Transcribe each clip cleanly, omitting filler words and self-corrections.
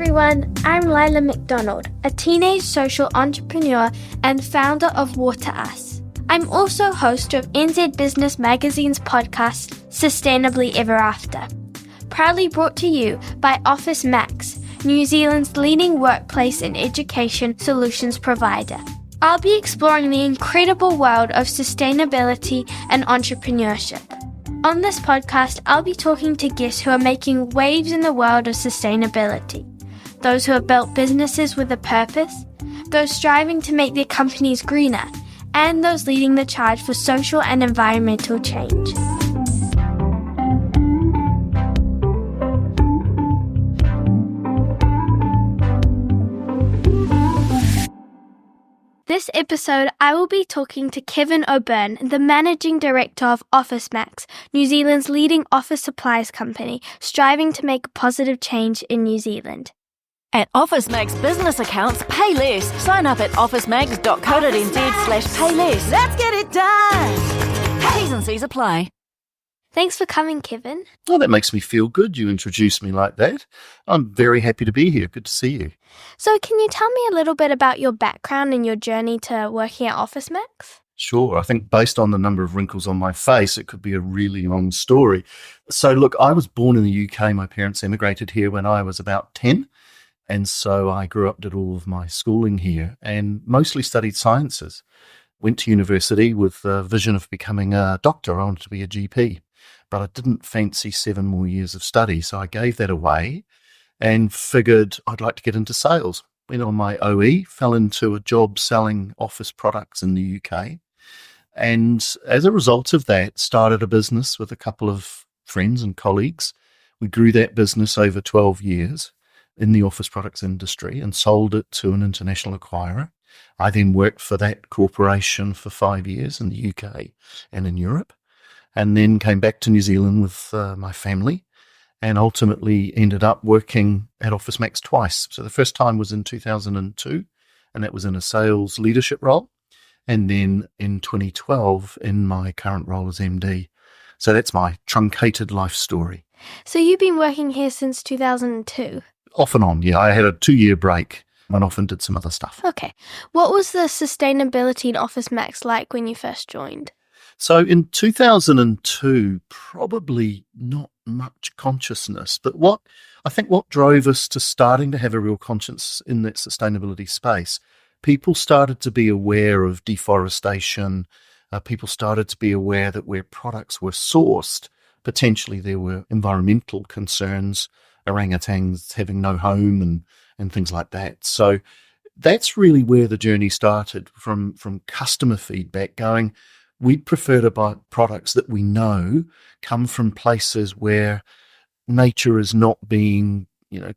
everyone, I'm Lilah McDonald, a teenage social entrepreneur and founder of Water Us. I'm also host of NZ Business Magazine's podcast, Sustainably Ever After. Proudly brought to you by OfficeMax, New Zealand's leading workplace and education solutions provider. I'll be exploring the incredible world of sustainability and entrepreneurship. On this podcast, I'll be talking to guests who are making waves in the world of sustainability. Those who have built businesses with a purpose, those striving to make their companies greener, and those leading the charge for social and environmental change. This episode, I will be talking to Kevin Obern, the Managing Director of OfficeMax, New Zealand's leading office supplies company, striving to make a positive change in New Zealand. At OfficeMax business accounts, pay less. Sign up at officemax.co.nz/payless. Let's get it done! T's and C's apply. Thanks for coming, Kevin. Oh, that makes me feel good. You introduced me like that. I'm very happy to be here. Good to see you. So can you tell me a little bit about your background and your journey to working at OfficeMax? Sure. I think based on the number of wrinkles on my face, it could be a really long story. So look, I was born in the UK. My parents emigrated here when I was about 10. And so I grew up, did all of my schooling here and mostly studied sciences. Went to university with a vision of becoming a doctor. I wanted to be a GP. But I didn't fancy 7 more years of study, so I gave that away and figured I'd like to get into sales. Went on my OE, fell into a job selling office products in the UK, and as a result of that, started a business with a couple of friends and colleagues. We grew that business over 12 years in the office products industry and sold it to an international acquirer. I then worked for that corporation for 5 years in the UK and in Europe, and then came back to New Zealand with my family and ultimately ended up working at OfficeMax twice. So the first time was in 2002, and that was in a sales leadership role. And then in 2012, in my current role as MD. So that's my truncated life story. So you've been working here since 2002? Off and on, yeah. I had a 2-year break and often did some other stuff. Okay. What was the sustainability in OfficeMax like when you first joined? So in 2002, probably not much consciousness, but what drove us to starting to have a real conscience in that sustainability space, people started to be aware of deforestation. People started to be aware that where products were sourced, potentially there were environmental concerns, orangutans having no home and things like that. So that's really where the journey started, from customer feedback going, we'd prefer to buy products that we know come from places where nature is not being,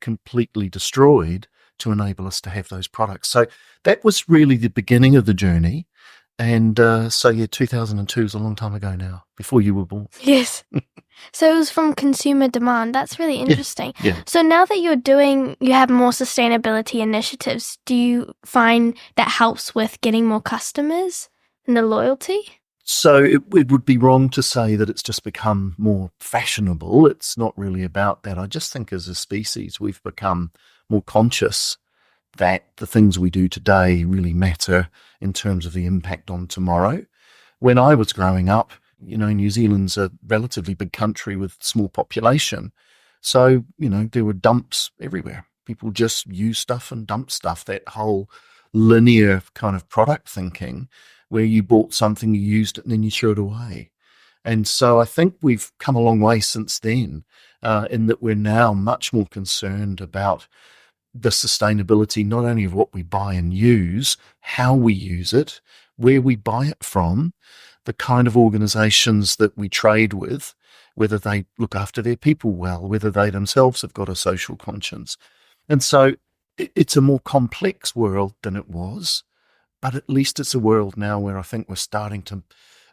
completely destroyed to enable us to have those products. So that was really the beginning of the journey. And 2002 is a long time ago now, before you were born. Yes. So it was from consumer demand. That's really interesting. Yeah. So now that you have more sustainability initiatives, do you find that helps with getting more customers and the loyalty? So it would be wrong to say that it's just become more fashionable. It's not really about that. I just think as a species, we've become more conscious that the things we do today really matter in terms of the impact on tomorrow. When I was growing up, New Zealand's a relatively big country with small population. So, there were dumps everywhere. People just use stuff and dump stuff, that whole linear kind of product thinking where you bought something, you used it, and then you threw it away. And so I think we've come a long way since then, in that we're now much more concerned about the sustainability, not only of what we buy and use, how we use it, where we buy it from, the kind of organizations that we trade with, whether they look after their people well, whether they themselves have got a social conscience. And so it's a more complex world than it was, but at least it's a world now where I think we're starting to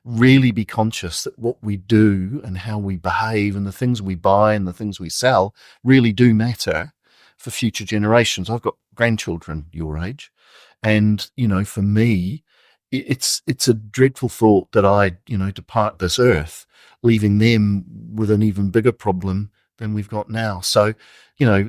really be conscious that what we do and how we behave and the things we buy and the things we sell really do matter for future generations. I've got grandchildren your age, and, for me, it's a dreadful thought that I, depart this earth, leaving them with an even bigger problem than we've got now. So,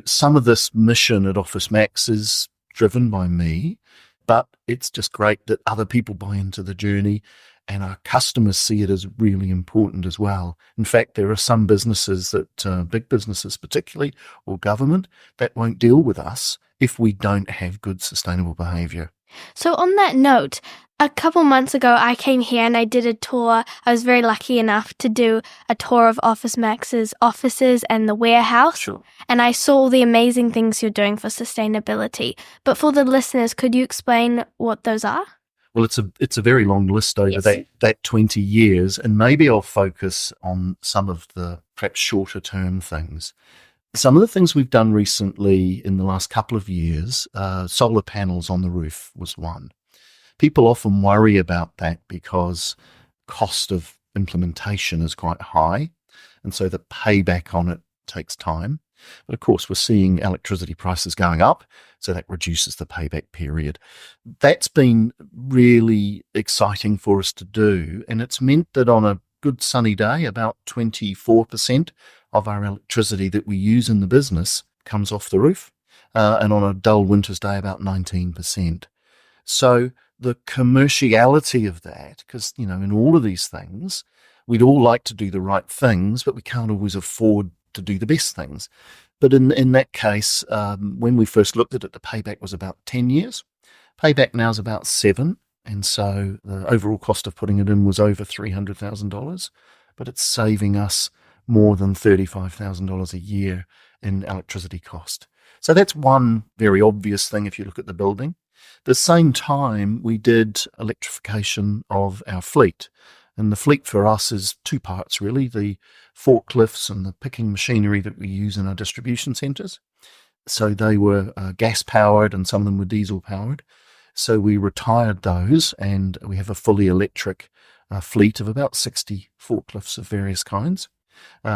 some of this mission at OfficeMax is driven by me, but it's just great that other people buy into the journey and our customers see it as really important as well. In fact, there are some businesses that, big businesses particularly, or government, that won't deal with us if we don't have good sustainable behaviour. So on that note, a couple months ago, I came here and I did a tour. I was very lucky enough to do a tour of OfficeMax's offices and the warehouse. Sure. And I saw the amazing things you're doing for sustainability. But for the listeners, could you explain what those are? Well, it's a very long list over that 20 years, and maybe I'll focus on some of the perhaps shorter term things. Some of the things we've done recently in the last couple of years, solar panels on the roof was one. People often worry about that because cost of implementation is quite high, and so the payback on it takes time. But of course, we're seeing electricity prices going up, so that reduces the payback period. That's been really exciting for us to do, and it's meant that on a good sunny day, about 24% of our electricity that we use in the business comes off the roof, and on a dull winter's day, about 19%. So the commerciality of that, because, in all of these things, we'd all like to do the right things, but we can't always afford to do the best things. But in that case, when we first looked at it, the payback was about 10 years. Payback now is about 7. And so the overall cost of putting it in was over $300,000, but it's saving us more than $35,000 a year in electricity cost. So that's one very obvious thing if you look at the building. At the same time, we did electrification of our fleet. And the fleet for us is two parts, really, the forklifts and the picking machinery that we use in our distribution centres. So they were gas-powered and some of them were diesel-powered. So we retired those, and we have a fully electric fleet of about 60 forklifts of various kinds.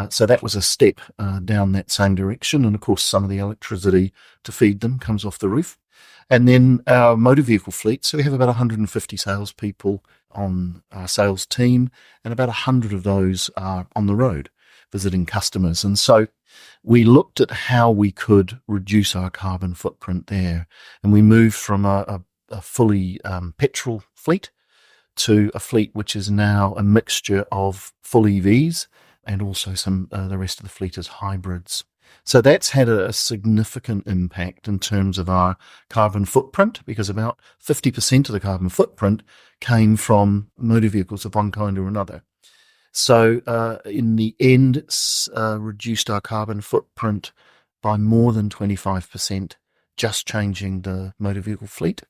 So that was a step down that same direction. And, of course, some of the electricity to feed them comes off the roof. And then our motor vehicle fleet, so we have about 150 salespeople on our sales team, and about 100 of those are on the road visiting customers. And so we looked at how we could reduce our carbon footprint there. And we moved from a fully petrol fleet to a fleet which is now a mixture of full EVs and also some the rest of the fleet is hybrids. So that's had a significant impact in terms of our carbon footprint, because about 50% of the carbon footprint came from motor vehicles of one kind or another. So in the end, reduced our carbon footprint by more than 25%, just changing the motor vehicle fleet.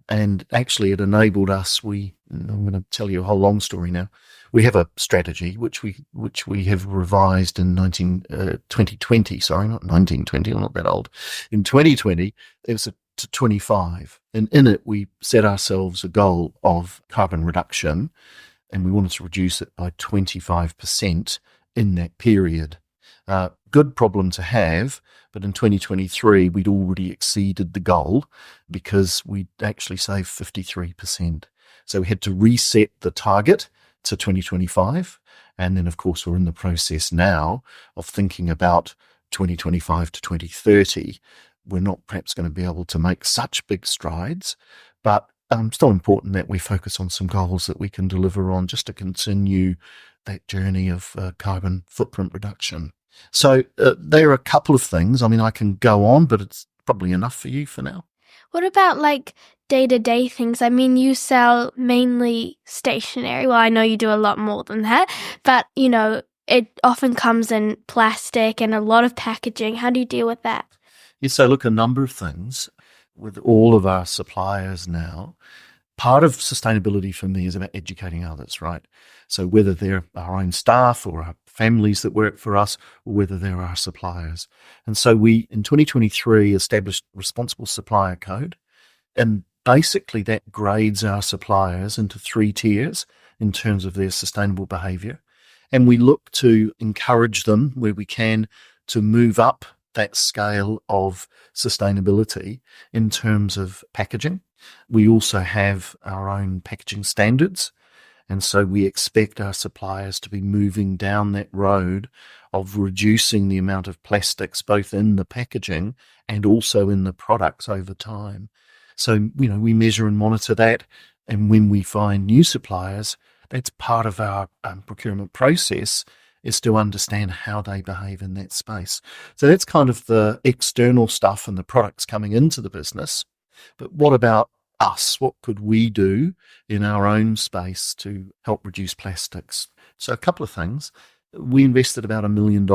And actually it enabled us, I'm going to tell you a whole long story now. We have a strategy which we have revised in 2020, sorry, not 1920, I'm not that old. In 2020, it was to 25. And in it, we set ourselves a goal of carbon reduction, and we wanted to reduce it by 25% in that period. Good problem to have, but in 2023, we'd already exceeded the goal because we'd actually saved 53%. So we had to reset the target to 2025. And then, of course, we're in the process now of thinking about 2025 to 2030. We're not perhaps going to be able to make such big strides, but still important that we focus on some goals that we can deliver on just to continue that journey of carbon footprint reduction. So there are a couple of things. I mean, I can go on, but it's probably enough for you for now. What about like day-to-day things? I mean, you sell mainly stationery. Well, I know you do a lot more than that, but it often comes in plastic and a lot of packaging. How do you deal with that? Yes, so look, a number of things with all of our suppliers now. Part of sustainability for me is about educating others, right? So whether they're our own staff or our families that work for us, or whether they're our suppliers. And so we, in 2023, established Responsible Supplier Code. And basically that grades our suppliers into 3 tiers in terms of their sustainable behaviour. And we look to encourage them where we can to move up that scale of sustainability in terms of packaging. We also have our own packaging standards, And so we expect our suppliers to be moving down that road of reducing the amount of plastics, both in the packaging and also in the products over time. So, we measure and monitor that. And when we find new suppliers, that's part of our procurement process, is to understand how they behave in that space. So that's kind of the external stuff and the products coming into the business. But what about us? What could we do in our own space to help reduce plastics? So a couple of things. We invested about $1 million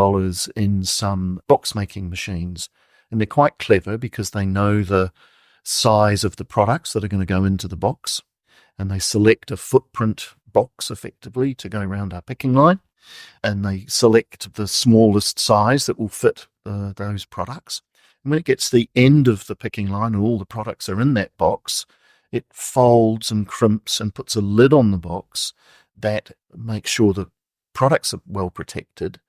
in some box making machines, and they're quite clever because they know the size of the products that are going to go into the box, and they select a footprint box effectively to go around our picking line, and they select the smallest size that will fit those products. And when it gets to the end of the picking line and all the products are in that box, it folds and crimps and puts a lid on the box that makes sure the products are well protected,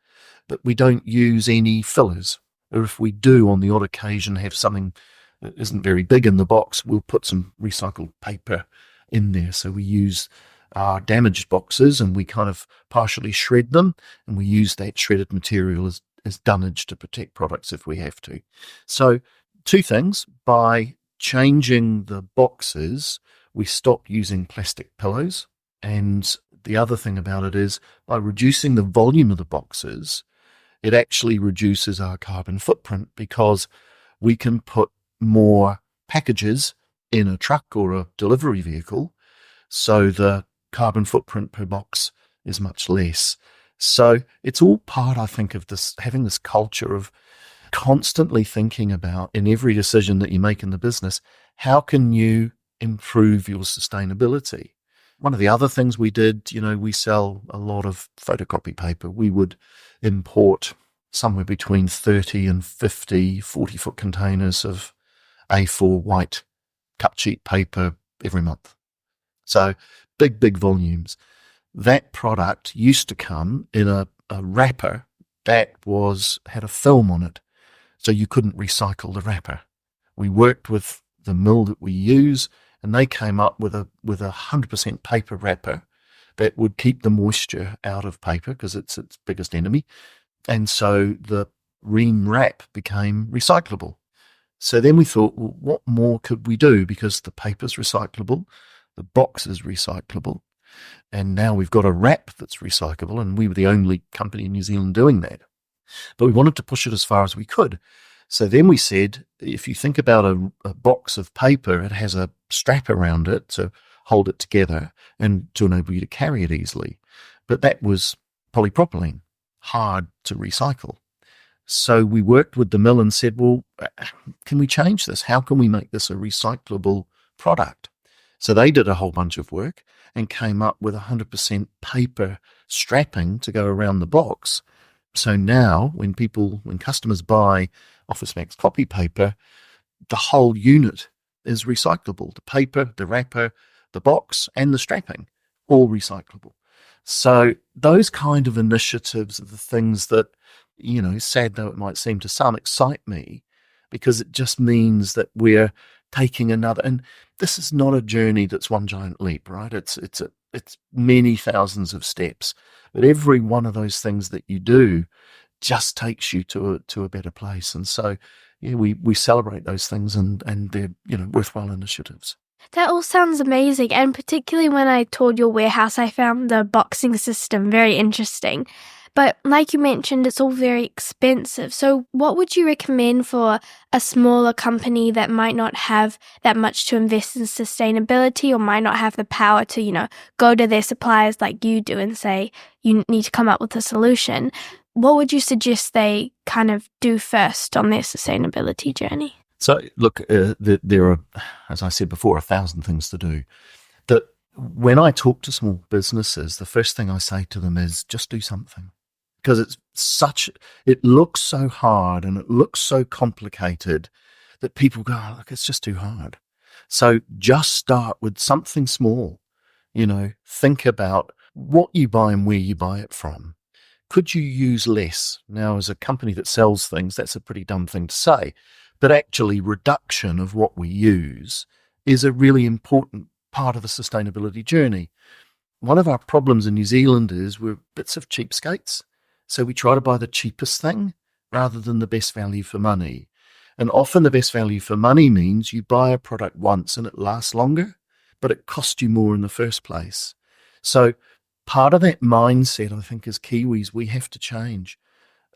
but we don't use any fillers. Or if we do, on the odd occasion, have something that isn't very big in the box, we'll put some recycled paper in there. So we use our damaged boxes and we kind of partially shred them, and we use that shredded material as dunnage to protect products if we have to. So two things: by changing the boxes, we stopped using plastic pillows. And the other thing about it is, by reducing the volume of the boxes, it actually reduces our carbon footprint, because we can put more packages in a truck or a delivery vehicle, so the carbon footprint per box is much less. So it's all part, I think, of this, having this culture of constantly thinking about, in every decision that you make in the business, how can you improve your sustainability? One of the other things we did, we sell a lot of photocopy paper. We would import somewhere between 30 and 50 40-foot containers of A4 white cut sheet paper every month. So big volumes. That product used to come in a wrapper that had a film on it, so you couldn't recycle the wrapper. We worked with the mill that we use, and they came up with a 100% paper wrapper that would keep the moisture out of paper, because it's its biggest enemy. And so the ream wrap became recyclable. So then we thought, well, what more could we do? Because the paper's recyclable, the box is recyclable, and now we've got a wrap that's recyclable, and we were the only company in New Zealand doing that. But we wanted to push it as far as we could. So then we said, if you think about a box of paper, it has a strap around it to hold it together and to enable you to carry it easily. But that was polypropylene, hard to recycle. So we worked with the mill and said, well, can we change this? How can we make this a recyclable product? So they did a whole bunch of work and came up with 100% paper strapping to go around the box. So now when customers buy OfficeMax copy paper, the whole unit is recyclable. The paper, the wrapper, the box, and the strapping, all recyclable. So those kind of initiatives are the things that, sad though it might seem to some, excite me, because it just means that we're taking another, and this is not a journey that's one giant leap, right? It's many thousands of steps, but every one of those things that you do just takes you to a better place. And so, we celebrate those things, and they're, worthwhile initiatives. That all sounds amazing, and particularly when I toured your warehouse, I found the boxing system very interesting. But like you mentioned, it's all very expensive. So what would you recommend for a smaller company that might not have that much to invest in sustainability, or might not have the power to, go to their suppliers like you do and say, you need to come up with a solution? What would you suggest they kind of do first on their sustainability journey? So look, there are, as I said before, 1,000 things to do. That when I talk to small businesses, the first thing I say to them is just do something. Because it looks so hard and it looks so complicated that people go, oh, look, it's just too hard. So just start with something small. Think about what you buy and where you buy it from. Could you use less? Now, as a company that sells things, that's a pretty dumb thing to say. But actually, reduction of what we use is a really important part of the sustainability journey. one of our problems in New Zealand is we're bits of cheapskates. So we try to buy the cheapest thing rather than the best value for money. And often the best value for money means you buy a product once and it lasts longer, but it cost you more in the first place. So part of that mindset, I think, as Kiwis, we have to change.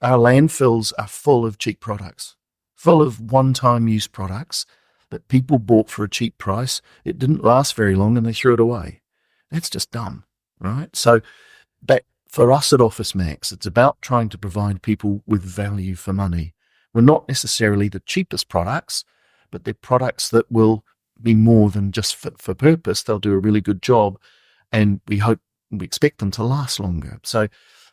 Our landfills are full of cheap products, full of one-time use products that people bought for a cheap price. It didn't last very long and they threw it away. That's just dumb, right? So that for us at OfficeMax, it's about trying to provide people with value for money. We're not necessarily the cheapest products, but they're products that will be more than just fit for purpose. They'll do a really good job, and we expect them to last longer. So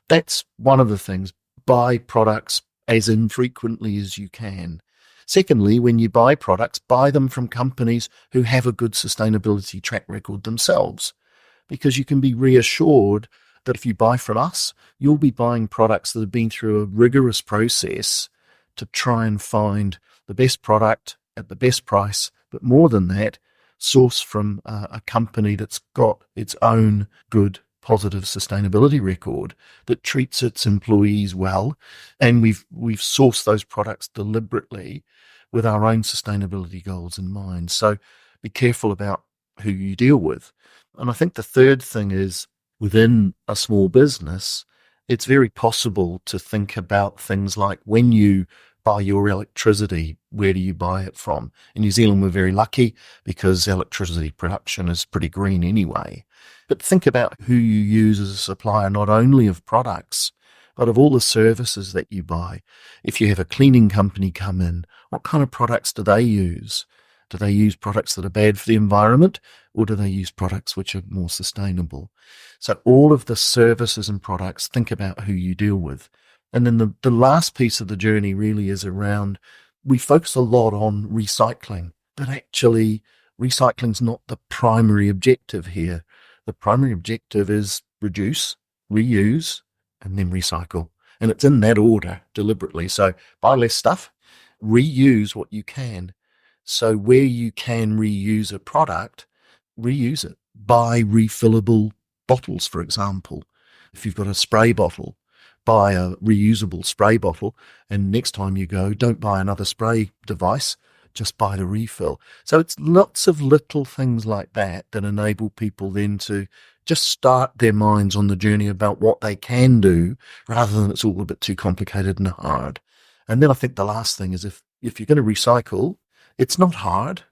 that's one of the things. Buy products as infrequently as you can. Secondly, when you buy products, buy them from companies who have a good sustainability track record themselves, because you can be reassured that if you buy from us, you'll be buying products that have been through a rigorous process to try and find the best product at the best price, but more than that, source from a company that's got its own good, positive sustainability record that treats its employees well. And we've sourced those products deliberately with our own sustainability goals in mind. So be careful about who you deal with. And I think the third thing is, within a small business, it's very possible to think about things like, when you buy your electricity, where do you buy it from? In New Zealand, we're very lucky because electricity production is pretty green anyway. But think about who you use as a supplier, not only of products, but of all the services that you buy. If you have a cleaning company come in, what kind of products do they use? Do they use products that are bad for the environment, or do they use products which are more sustainable? So all of the services and products, think about who you deal with. And then the last piece of the journey really is around, we focus a lot on recycling, but actually recycling's not the primary objective here. The primary objective is reduce, reuse, and then recycle. And it's in that order deliberately. So buy less stuff, reuse what you can. So where you can reuse a product, reuse it. Buy refillable bottles, for example. If you've got a spray bottle, buy a reusable spray bottle, and next time you go, don't buy another spray device, just buy the refill. So it's lots of little things like that that enable people then to just start their minds on the journey about what they can do, rather than it's all a bit too complicated and hard. And then I think the last thing is, if you're going to recycle, it's not hard,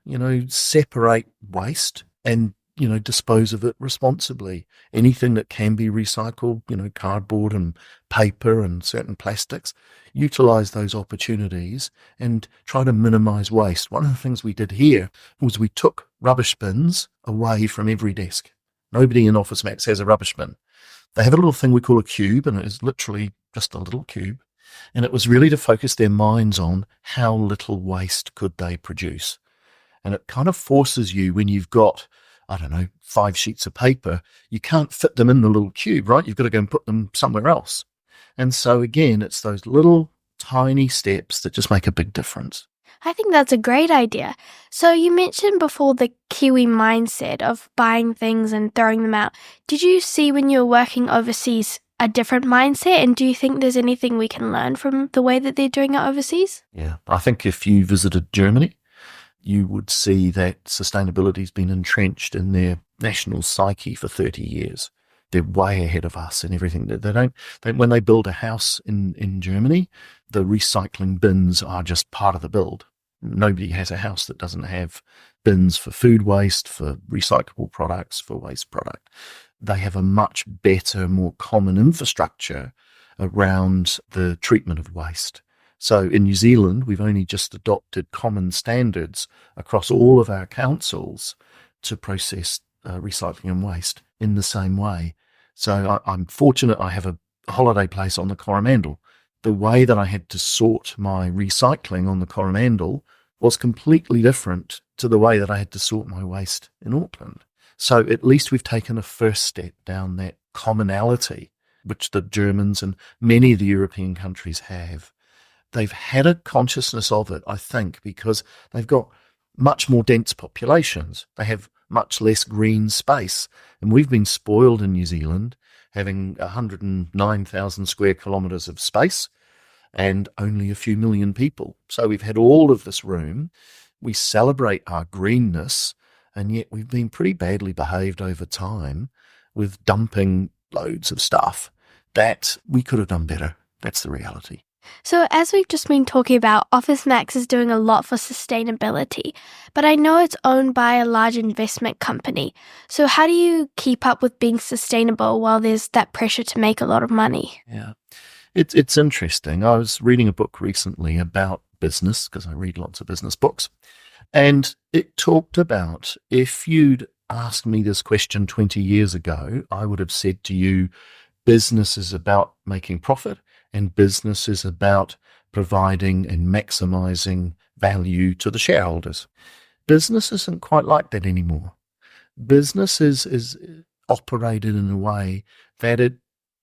separate waste and, dispose of it responsibly. Anything that can be recycled, cardboard and paper and certain plastics, utilize those opportunities and try to minimize waste. One of the things we did here was we took rubbish bins away from every desk. Nobody in OfficeMax has a rubbish bin. They have a little thing we call a cube, and it is literally just a little cube. And it was really to focus their minds on how little waste could they produce. And it kind of forces you, when you've got, 5 sheets of paper, you can't fit them in the little cube, right? You've got to go and put them somewhere else. And so again, it's those little tiny steps that just make a big difference. I think that's a great idea. So you mentioned before the Kiwi mindset of buying things and throwing them out. Did you see when you were working overseas a different mindset? And do you think there's anything we can learn from the way that they're doing it overseas? Yeah, I think if you visited Germany, you would see that sustainability's been entrenched in their national psyche for 30 years. They're way ahead of us in everything. When they build a house in Germany, the recycling bins are just part of the build. Nobody has a house that doesn't have bins for food waste, for recyclable products, for waste product. They have a much better, more common infrastructure around the treatment of waste. So in New Zealand, we've only just adopted common standards across all of our councils to process recycling and waste in the same way. So I'm fortunate I have a holiday place on the Coromandel. The way that I had to sort my recycling on the Coromandel was completely different to the way that I had to sort my waste in Auckland. So at least we've taken a first step down that commonality, which the Germans and many of the European countries have. They've had a consciousness of it, I think, because they've got much more dense populations. They have much less green space. And we've been spoiled in New Zealand, having 109,000 square kilometres of space and only a few million people. So we've had all of this room. We celebrate our greenness, and yet we've been pretty badly behaved over time with dumping loads of stuff that we could have done better. That's the reality. So as we've just been talking about, OfficeMax is doing a lot for sustainability, but I know it's owned by a large investment company. So how do you keep up with being sustainable while there's that pressure to make a lot of money? Yeah, it's interesting. I was reading a book recently about business, because I read lots of business books, and it talked about, if you'd asked me this question 20 years ago, I would have said to you, business is about making profit, and business is about providing and maximizing value to the shareholders. Business isn't quite like that anymore. Business is operated in a way that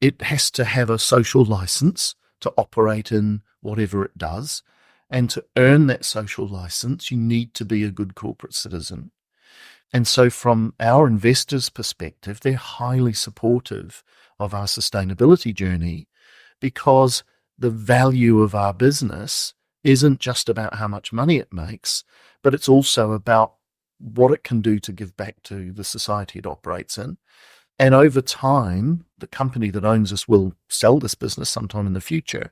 it has to have a social license to operate in whatever it does. And to earn that social license, you need to be a good corporate citizen. And so from our investors' perspective, they're highly supportive of our sustainability journey, because the value of our business isn't just about how much money it makes, but it's also about what it can do to give back to the society it operates in. And over time, the company that owns us will sell this business sometime in the future.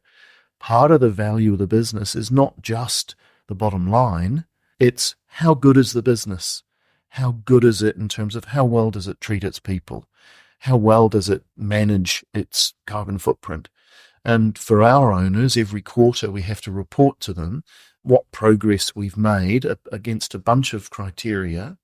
Part of the value of the business is not just the bottom line, it's how good is the business? How good is it in terms of how well does it treat its people? How well does it manage its carbon footprint? And for our owners, every quarter we have to report to them what progress we've made against a bunch of criteria.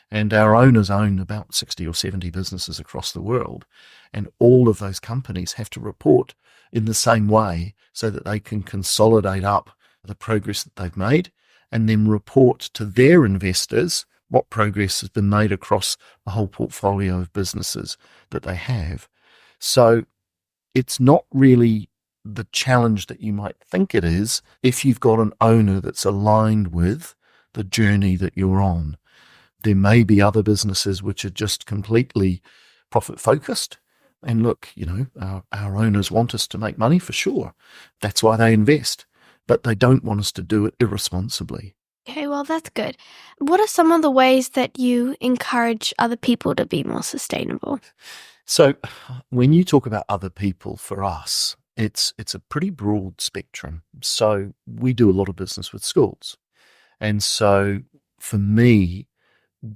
And our owners own about 60 or 70 businesses across the world. And all of those companies have to report in the same way so that they can consolidate up the progress that they've made and then report to their investors what progress has been made across the whole portfolio of businesses that they have. So it's not really the challenge that you might think it is if you've got an owner that's aligned with the journey that you're on. There may be other businesses which are just completely profit focused. And look, our owners want us to make money for sure. That's why they invest. But they don't want us to do it irresponsibly. Okay, well, that's good. What are some of the ways that you encourage other people to be more sustainable? So when you talk about other people, for us, it's a pretty broad spectrum. So we do a lot of business with schools. And so for me,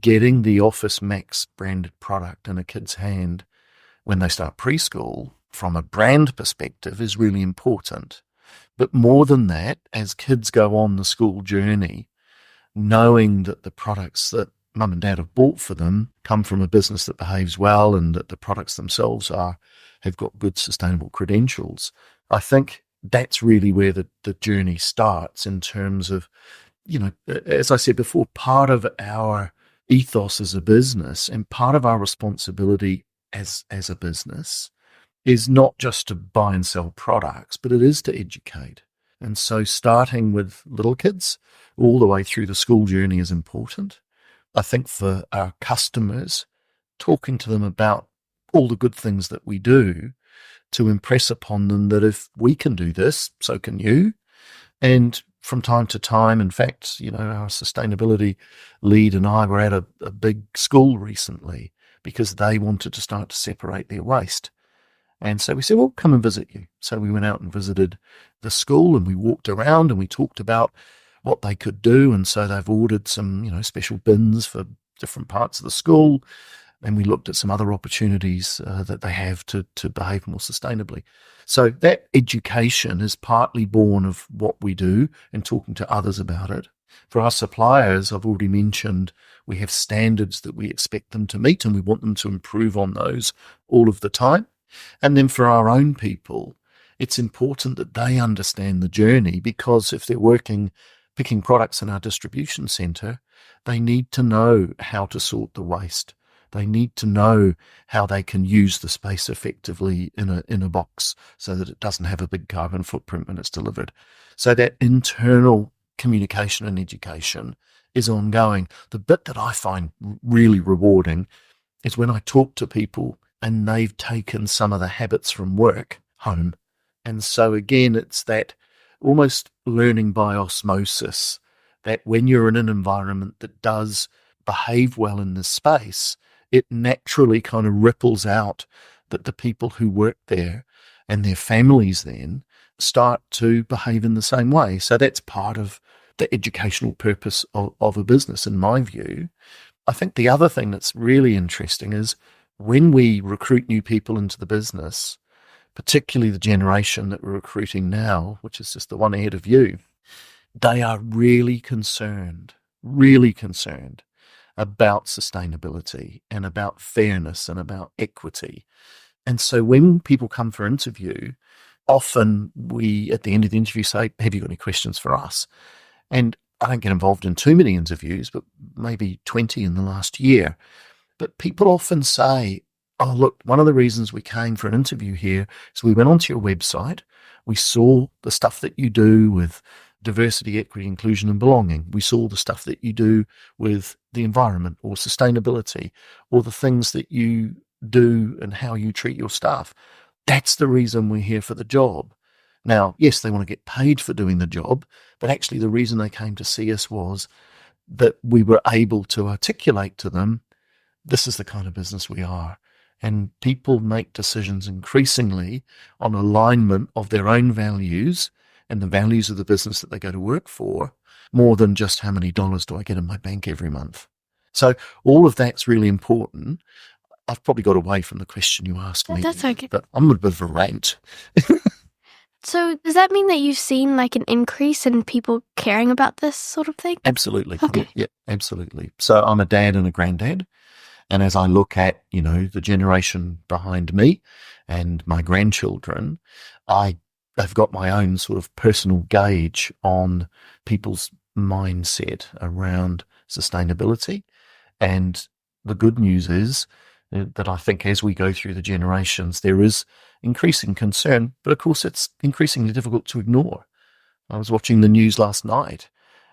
getting the OfficeMax branded product in a kid's hand when they start preschool from a brand perspective is really important. But more than that, as kids go on the school journey, knowing that the products that mum and dad have bought for them come from a business that behaves well and that the products themselves have got good sustainable credentials, I think that's really where the journey starts in terms of, as I said before, part of our ethos as a business and part of our responsibility as a business is not just to buy and sell products, but it is to educate. And so starting with little kids all the way through the school journey is important. I think for our customers, talking to them about all the good things that we do to impress upon them that if we can do this, so can you. And from time to time, in fact, our sustainability lead and I were at a big school recently because they wanted to start to separate their waste. And so we said, well, come and visit you. So we went out and visited the school and we walked around and we talked about what they could do. And so they've ordered some, special bins for different parts of the school. And we looked at some other opportunities that they have to behave more sustainably. So that education is partly born of what we do and talking to others about it. For our suppliers, I've already mentioned we have standards that we expect them to meet and we want them to improve on those all of the time. And then for our own people, it's important that they understand the journey, because if they're picking products in our distribution centre, they need to know how to sort the waste. They need to know how they can use the space effectively in a box so that it doesn't have a big carbon footprint when it's delivered. So that internal communication and education is ongoing. The bit that I find really rewarding is when I talk to people and they've taken some of the habits from work home. And so again, it's that almost learning by osmosis, that when you're in an environment that does behave well in this space, it naturally kind of ripples out that the people who work there and their families then start to behave in the same way. So that's part of the educational purpose of a business, in my view. I think the other thing that's really interesting is when we recruit new people into the business, particularly the generation that we're recruiting now, which is just the one ahead of you, they are really concerned about sustainability and about fairness and about equity. And so when people come for interview, often we, at the end of the interview, say, have you got any questions for us? And I don't get involved in too many interviews, but maybe 20 in the last year. But people often say, oh, look, one of the reasons we came for an interview here is we went onto your website, we saw the stuff that you do with diversity, equity, inclusion, and belonging. We saw the stuff that you do with the environment or sustainability, or the things that you do and how you treat your staff. That's the reason we're here for the job. Now, yes, they want to get paid for doing the job, but actually the reason they came to see us was that we were able to articulate to them, this is the kind of business we are. And people make decisions increasingly on alignment of their own values and the values of the business that they go to work for, more than just how many dollars do I get in my bank every month. So all of that's really important. I've probably got away from the question you asked me. That's okay. But I'm a bit of a rant. So does that mean that you've seen like an increase in people caring about this sort of thing? Absolutely. Okay. Yeah, absolutely. So I'm a dad and a granddad. And as I look at, the generation behind me and my grandchildren, I've got my own sort of personal gauge on people's mindset around sustainability. And the good news is that I think as we go through the generations, there is increasing concern, but of course it's increasingly difficult to ignore. I was watching the news last night,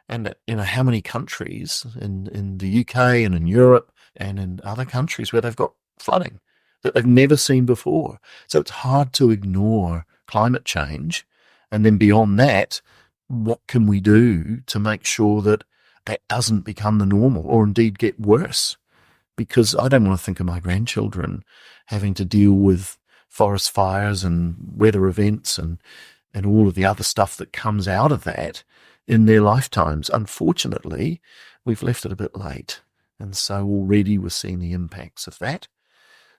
and how many countries in the UK and in Europe and in other countries where they've got flooding that they've never seen before. So it's hard to ignore climate change. And then beyond that, what can we do to make sure that that doesn't become the normal or indeed get worse? Because I don't want to think of my grandchildren having to deal with forest fires and weather events and all of the other stuff that comes out of that in their lifetimes. Unfortunately, we've left it a bit late. And so already we're seeing the impacts of that.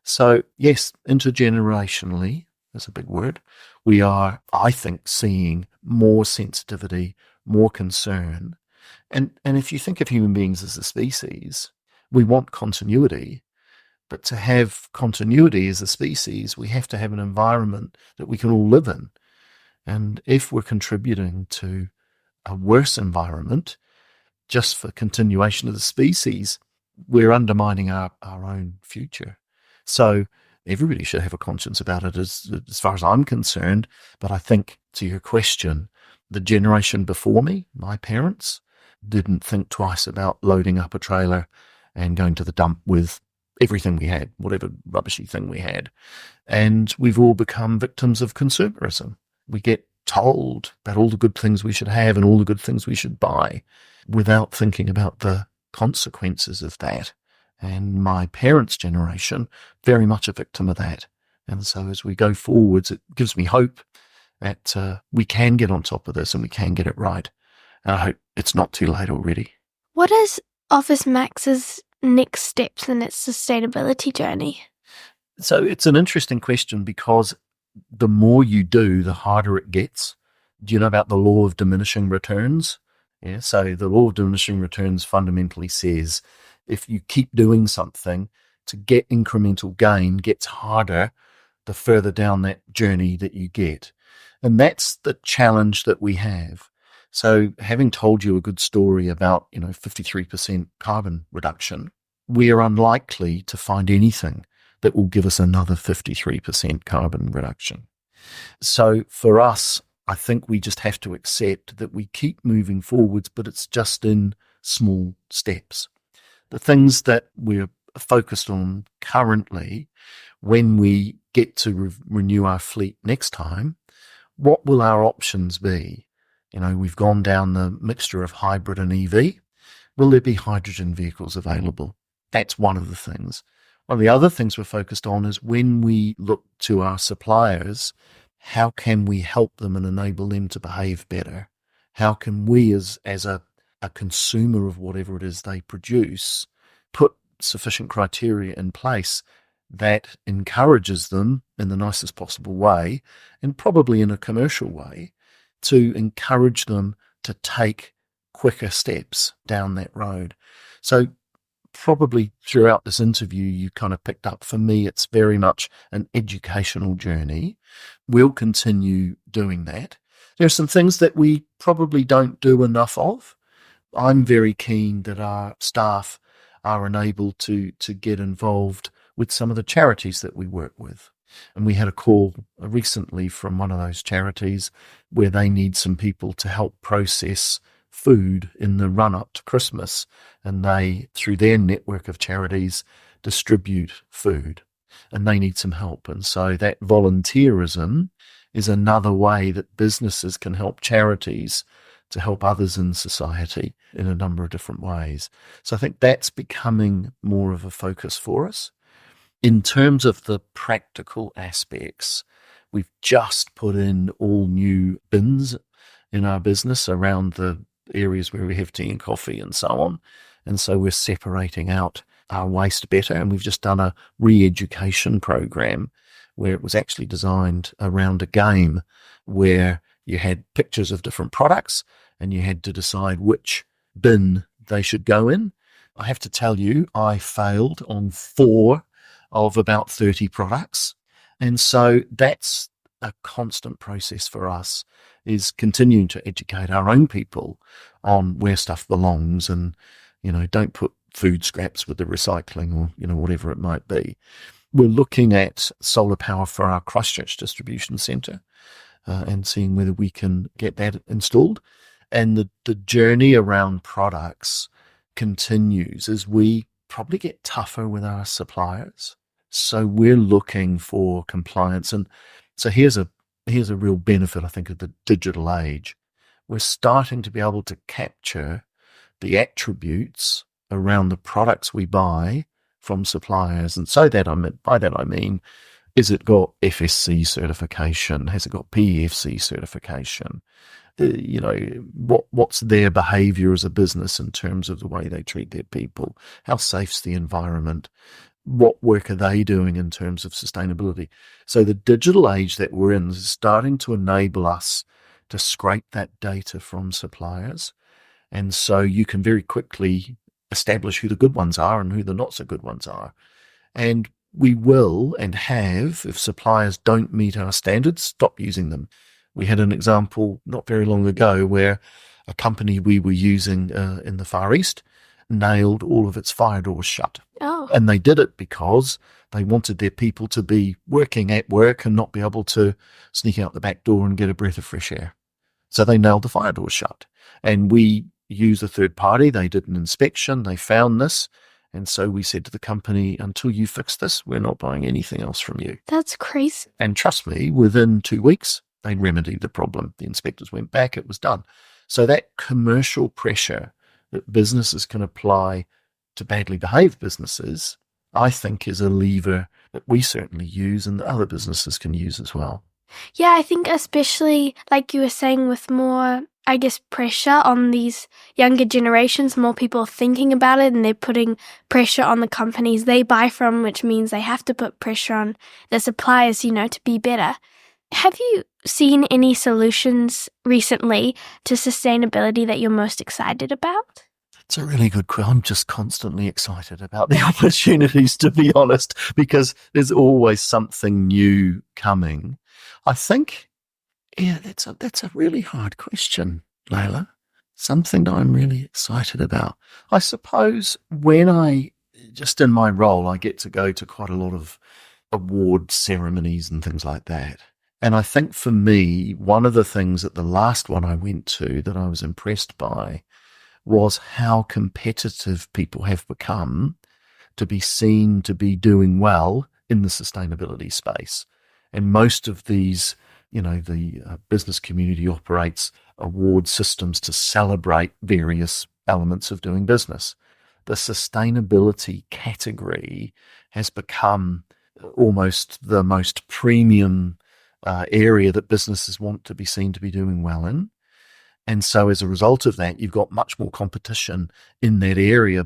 So yes, intergenerationally, that's a big word, we are, I think, seeing more sensitivity, more concern. And if you think of human beings as a species, we want continuity. But to have continuity as a species, we have to have an environment that we can all live in. And if we're contributing to a worse environment just for continuation of the species, we're undermining our own future. So everybody should have a conscience about it as far as I'm concerned. But I think, to your question, the generation before me, my parents, didn't think twice about loading up a trailer and going to the dump with everything we had, whatever rubbishy thing we had. And we've all become victims of consumerism. We get told about all the good things we should have and all the good things we should buy without thinking about the consequences of that. And my parents' generation, very much a victim of that. And so as we go forwards, it gives me hope that we can get on top of this and we can get it right. And I hope it's not too late already. What is OfficeMax's next steps in its sustainability journey? So it's an interesting question because the more you do, the harder it gets. Do you know about the law of diminishing returns? Yeah, so the law of diminishing returns fundamentally says if you keep doing something, to get incremental gain gets harder the further down that journey that you get. And that's the challenge that we have. So having told you a good story about, 53% carbon reduction, we are unlikely to find anything that will give us another 53% carbon reduction. So for us, I think we just have to accept that we keep moving forwards, but it's just in small steps. The things that we're focused on currently, when we get to renew our fleet next time, what will our options be? We've gone down the mixture of hybrid and EV. Will there be hydrogen vehicles available? That's one of the things. One of the other things we're focused on is when we look to our suppliers, how can we help them and enable them to behave better? How can we, as a consumer of whatever it is they produce, put sufficient criteria in place that encourages them in the nicest possible way, and probably in a commercial way, to encourage them to take quicker steps down that road. So probably throughout this interview, you kind of picked up, for me, it's very much an educational journey. We'll continue doing that. There are some things that we probably don't do enough of. I'm very keen that our staff are enabled to get involved with some of the charities that we work with. And we had a call recently from one of those charities where they need some people to help process food in the run-up to Christmas. And they, through their network of charities, distribute food. And they need some help. And so that volunteerism is another way that businesses can help charities to help others in society in a number of different ways. So I think that's becoming more of a focus for us. In terms of the practical aspects, we've just put in all new bins in our business around the areas where we have tea and coffee and so on. And so we're separating out our waste better. And we've just done a re-education program where it was actually designed around a game where you had pictures of different products and you had to decide which bin they should go in. I have to tell you, I failed on 4 of about 30 products. And so that's a constant process for us, is continuing to educate our own people on where stuff belongs and, don't put food scraps with the recycling or, whatever it might be. We're looking at solar power for our Christchurch distribution centre and seeing whether we can get that installed. And the journey around products continues as we probably get tougher with our suppliers. So we're looking for compliance. And so here's a real benefit, I think, of the digital age. We're starting to be able to capture the attributes around the products we buy from suppliers. And so by that I mean, is it got FSC certification? Has it got PEFC certification? What's their behaviour as a business in terms of the way they treat their people? How safe's the environment? What work are they doing in terms of sustainability? So the digital age that we're in is starting to enable us to scrape that data from suppliers. And so you can very quickly establish who the good ones are and who the not so good ones are. And we will and have, if suppliers don't meet our standards, stop using them. We had an example not very long ago where a company we were using in the Far East nailed all of its fire doors shut. Oh. And they did it because they wanted their people to be working at work and not be able to sneak out the back door and get a breath of fresh air. So they nailed the fire doors shut. And we used a third party. They did an inspection. They found this. And so we said to the company, until you fix this, we're not buying anything else from you. That's crazy. And trust me, within 2 weeks, they remedied the problem. The inspectors went back. It was done. So that commercial pressure that businesses can apply to badly behaved businesses, I think, is a lever that we certainly use and that other businesses can use as well. Yeah, I think especially, like you were saying, with more, pressure on these younger generations, more people thinking about it, and they're putting pressure on the companies they buy from, which means they have to put pressure on the suppliers, to be better. Have you seen any solutions recently to sustainability that you're most excited about? It's a really good question. I'm just constantly excited about the opportunities, to be honest, because there's always something new coming. I think, that's a really hard question, Lilah. Something that I'm really excited about. I suppose when just in my role, I get to go to quite a lot of award ceremonies and things like that. And I think for me, one of the things at the last one I went to that I was impressed by was how competitive people have become to be seen to be doing well in the sustainability space. And most of these, the business community operates award systems to celebrate various elements of doing business. The sustainability category has become almost the most premium area that businesses want to be seen to be doing well in. And so as a result of that, you've got much more competition in that area,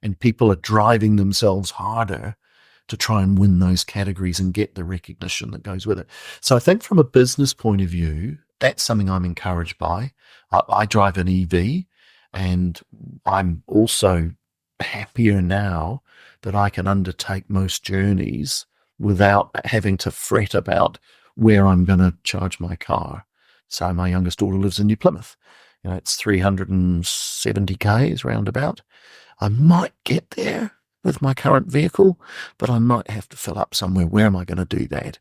and people are driving themselves harder to try and win those categories and get the recognition that goes with it. So I think from a business point of view, that's something I'm encouraged by. I drive an EV, and I'm also happier now that I can undertake most journeys without having to fret about where I'm going to charge my car. So my youngest daughter lives in New Plymouth. It's 370 k's roundabout. I might get there with my current vehicle, but I might have to fill up somewhere. Where am I going to do that?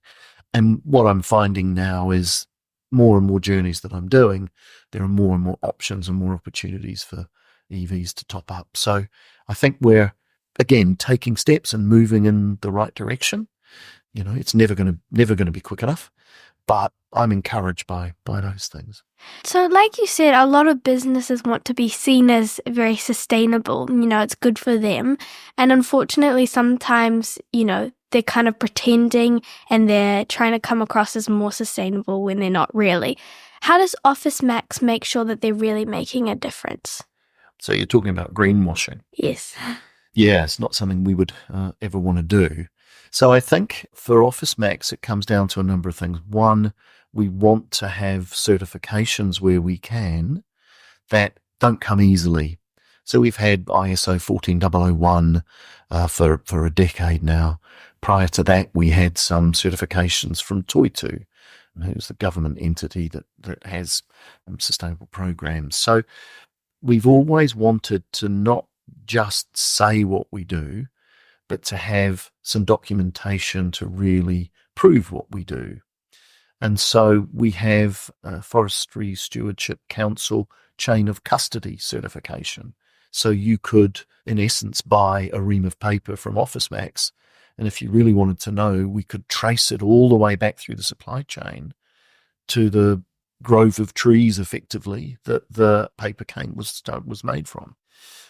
And what I'm finding now is more and more journeys that I'm doing, there are more and more options and more opportunities for EVs to top up. So I think we're, again, taking steps and moving in the right direction. It's never going to be quick enough, but I'm encouraged by those things. So like you said, a lot of businesses want to be seen as very sustainable. It's good for them. And unfortunately, sometimes, they're kind of pretending and they're trying to come across as more sustainable when they're not really. How does OfficeMax make sure that they're really making a difference? So you're talking about greenwashing? Yes. Yeah, it's not something we would ever want to do. So I think for OfficeMax, it comes down to a number of things. One, we want to have certifications where we can that don't come easily. So we've had ISO 14001 for a decade now. Prior to that, we had some certifications from Toitu, who's the government entity that has sustainable programs. So we've always wanted to not just say what we do, but to have some documentation to really prove what we do. And so we have a Forestry Stewardship Council chain of custody certification. So you could, in essence, buy a ream of paper from OfficeMax, and if you really wanted to know, we could trace it all the way back through the supply chain to the grove of trees, effectively, that the paper cane was made from.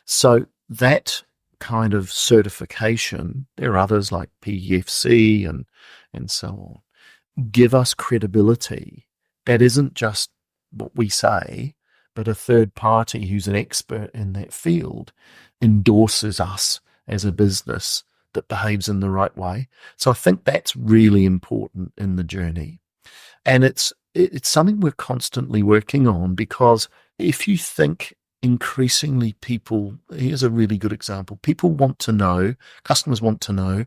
So that kind of certification, there are others like PEFC and so on, give us credibility. That isn't just what we say, but a third party who's an expert in that field endorses us as a business that behaves in the right way. So I think that's really important in the journey. And it's something we're constantly working on, because if you think increasingly here's a really good example, customers want to know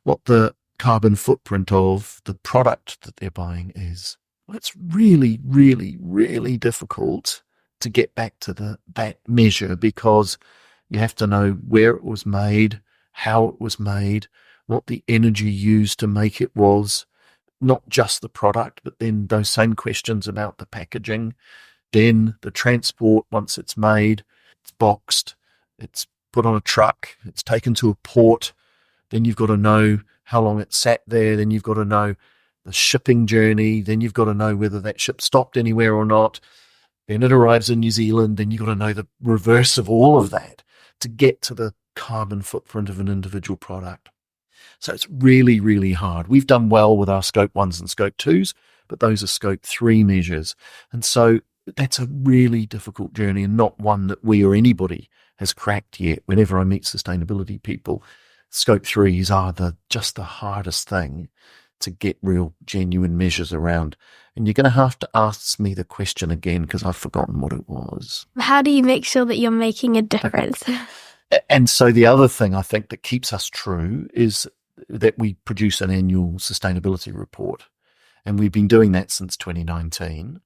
what the carbon footprint of the product that they're buying is. Well, it's really, really, really difficult to get back to that measure, because you have to know where it was made, how it was made, what the energy used to make it was, not just the product, but then those same questions about the packaging, then the transport once it's made, it's boxed, it's put on a truck, it's taken to a port, then you've got to know how long it sat there, then you've got to know the shipping journey, then you've got to know whether that ship stopped anywhere or not, then it arrives in New Zealand, then you've got to know the reverse of all of that to get to the carbon footprint of an individual product. So it's really, really hard. We've done well with our Scope 1s and Scope 2s, but those are Scope 3 measures. And so that's a really difficult journey, and not one that we or anybody has cracked yet. Whenever I meet sustainability people, Scope 3s are just the hardest thing to get real, genuine measures around. And you're going to have to ask me the question again, because I've forgotten what it was. How do you make sure that you're making a difference? And so the other thing I think that keeps us true is that we produce an annual sustainability report. And we've been doing that since 2019.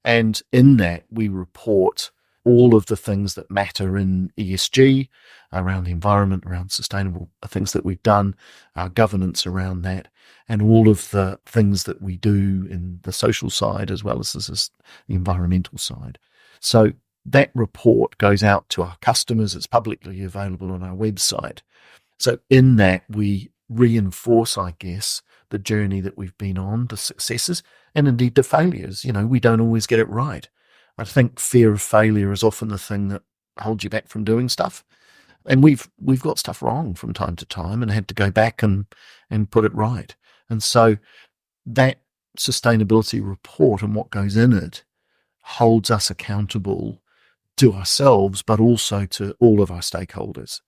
And in that, we report all of the things that matter in ESG, around the environment, around sustainable things that we've done, our governance around that, and all of the things that we do in the social side as well as the environmental side. So that report goes out to our customers. It's publicly available on our website. So in that, we reinforce, I guess, the journey that we've been on, the successes, and indeed the failures. We don't always get it right. I think fear of failure is often the thing that holds you back from doing stuff. And we've got stuff wrong from time to time and had to go back and put it right. And so that sustainability report and what goes in it holds us accountable to ourselves, but also to all of our stakeholders.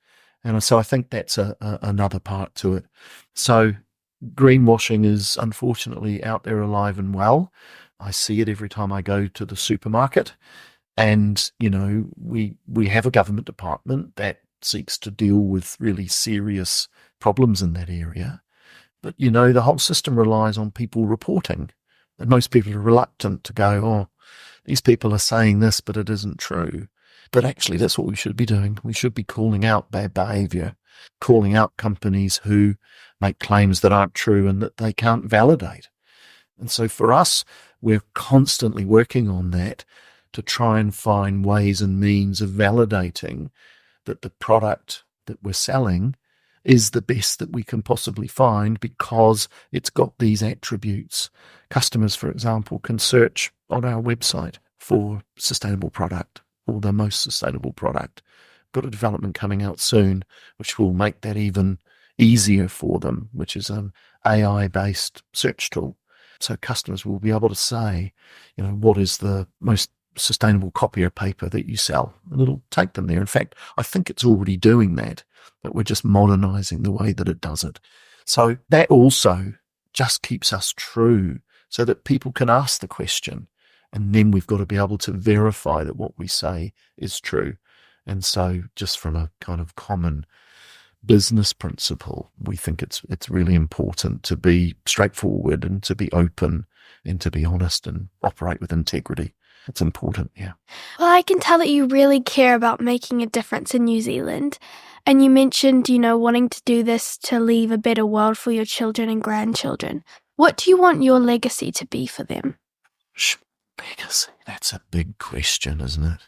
And so I think that's another part to it. So greenwashing is unfortunately out there alive and well. I see it every time I go to the supermarket. And, we have a government department that seeks to deal with really serious problems in that area. But, the whole system relies on people reporting. And most people are reluctant to go, oh, these people are saying this, but it isn't true. But actually, that's what we should be doing. We should be calling out bad behavior, calling out companies who make claims that aren't true and that they can't validate. And so for us, we're constantly working on that to try and find ways and means of validating that the product that we're selling is the best that we can possibly find because it's got these attributes. Customers, for example, can search on our website for sustainable product or the most sustainable product. Got a development coming out soon, which will make that even easier for them, which is an AI-based search tool. So customers will be able to say, what is the most sustainable copy of paper that you sell? And it'll take them there. In fact, I think it's already doing that, but we're just modernizing the way that it does it. So that also just keeps us true so that people can ask the question. And then we've got to be able to verify that what we say is true. And so just from a kind of common business principle, we think it's really important to be straightforward and to be open and to be honest and operate with integrity. It's important, yeah. Well, I can tell that you really care about making a difference in New Zealand. And you mentioned, wanting to do this to leave a better world for your children and grandchildren. What do you want your legacy to be for them? Legacy, that's a big question, isn't it?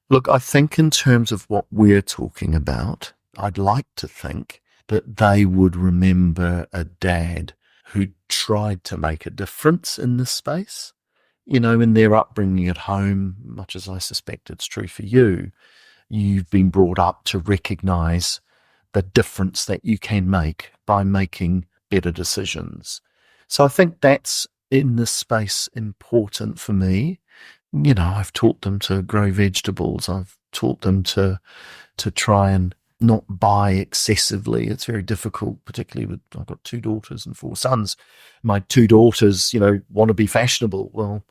Look, I think in terms of what we're talking about, I'd like to think that they would remember a dad who tried to make a difference in this space. In their upbringing at home, much as I suspect it's true for you, you've been brought up to recognise the difference that you can make by making better decisions. So I think that's in this space important for me. I've taught them to grow vegetables. I've taught them to try and not buy excessively. It's very difficult, particularly I've got 2 daughters and 4 sons. My 2 daughters, want to be fashionable. Well,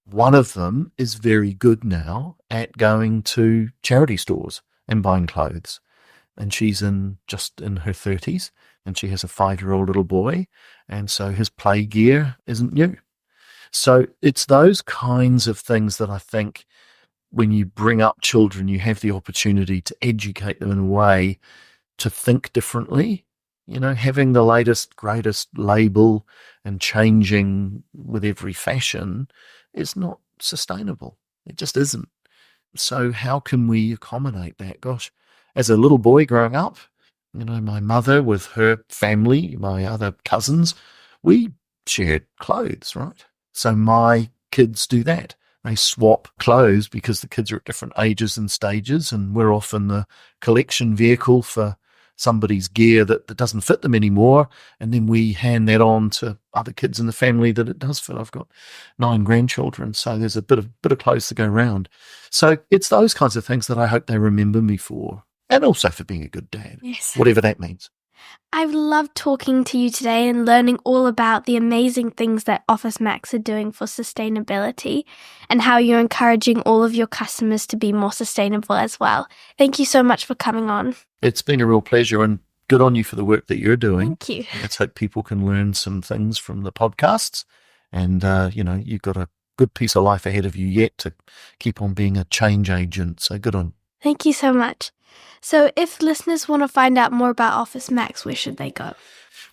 one of them is very good now at going to charity stores and buying clothes. And she's just in her 30s, and she has a 5-year-old little boy. And so his play gear isn't new. So it's those kinds of things that I think when you bring up children, you have the opportunity to educate them in a way to think differently. Having the latest, greatest label and changing with every fashion is not sustainable. It just isn't. So how can we accommodate that? Gosh, as a little boy growing up, my mother with her family, my other cousins, we shared clothes, right? So my kids do that. They swap clothes because the kids are at different ages and stages, and we're often the collection vehicle for somebody's gear that doesn't fit them anymore, and then we hand that on to other kids in the family that it does fit. I've got 9 grandchildren, so there's a bit of clothes to go around. So it's those kinds of things that I hope they remember me for, and also for being a good dad, yes, whatever that means. I've loved talking to you today and learning all about the amazing things that OfficeMax are doing for sustainability and how you're encouraging all of your customers to be more sustainable as well. Thank you so much for coming on. It's been a real pleasure, and good on you for the work that you're doing. Thank you. Let's hope people can learn some things from the podcasts. And, you've got a good piece of life ahead of you yet to keep on being a change agent. So good on you. Thank you so much. So if listeners want to find out more about OfficeMax, where should they go?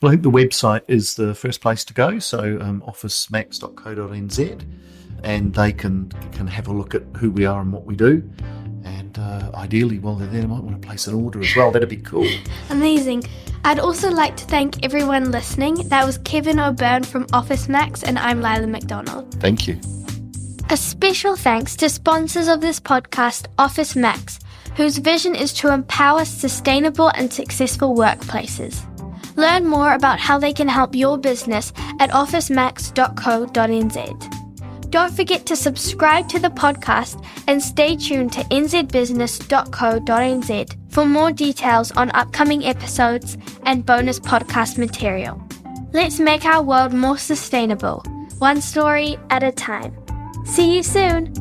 Well, I think the website is the first place to go. So officemax.co.nz. and they can have a look at who we are and what we do. And ideally, while they're there, they might want to place an order as well. That'd be cool. Amazing. I'd also like to thank everyone listening. That was Kevin Obern from OfficeMax, and I'm Lilah McDonald. Thank you. A special thanks to sponsors of this podcast, OfficeMax, whose vision is to empower sustainable and successful workplaces. Learn more about how they can help your business at officemax.co.nz. Don't forget to subscribe to the podcast and stay tuned to nzbusiness.co.nz for more details on upcoming episodes and bonus podcast material. Let's make our world more sustainable, one story at a time. See you soon!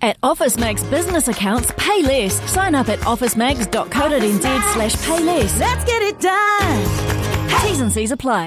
At OfficeMax business accounts, pay less. Sign up at officemax.co.nz/payless. Let's get it done! T's and C's apply.